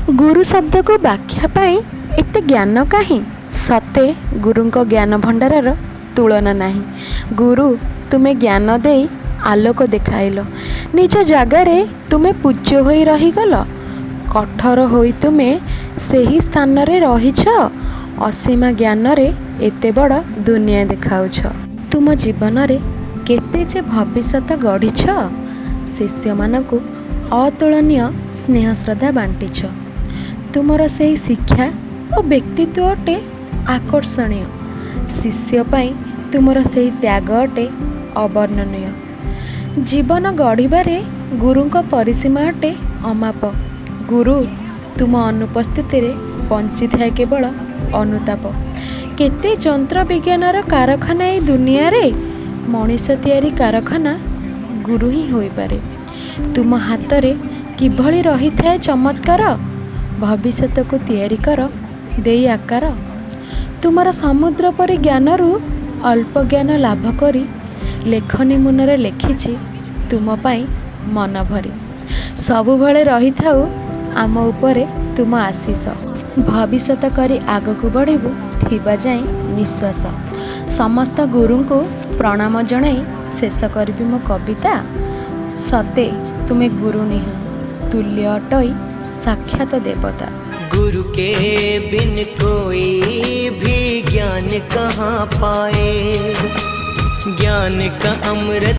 गुरु शब्द को व्याख्या पाई एते ज्ञान कहीं सते गुरु ज्ञान भंडार तुलना नहीं। गुरु तुम्हें ज्ञान दे आलोक देखाइल, निज जगार तुम्हें पूज्य हो रहीगल, कठोर होई तुम्हें सही स्थान रे रहीछ, असीमा ज्ञान रे एते बड़ दुनिया देखाउछ। तुम जीवन रे केते जे भविष्यत गढ़ीछ, शिष्य मानकु अतुलनीय स्नेह श्रद्धा बांटीछ। तुमर से शिक्षा और व्यक्तित्व अटे आकर्षणीय, शिष्य पाई तुमर से त्याग अटे अवर्णनीय। जीवन गढ़िबारे गुरु परिसीमा अटे अमाप। गुरु तुम अनुपस्थित बंची थाए केवल अनुताप। केते जंत्र विज्ञानर कारखाना ए दुनिया रे, मनीष तैयारी कारखाना गुरु ही होई पारे। तुम हाथ रे किभली रही थाए चमत्कार, भविष्यत को तैयारी कर देई आकार। तुमर समुद्र परि ज्ञान रु अल्प ज्ञान लाभ करी, लेखनी मुनरे लेखिछि तुम पाई मन भरी। सबु भले रही थाउ आम उपरे तुम आशीष, भविष्यत करी आग को बढ़िबु थिबा जाई निश्वास। समस्त गुरु को प्रणाम जणाई शेष करी मो कविता। सते तुम्हें गुरु निह तुल्य अटई साक्षात देवता। गुरु के बिन कोई भी ज्ञान कहाँ पाए, ज्ञान का अमृत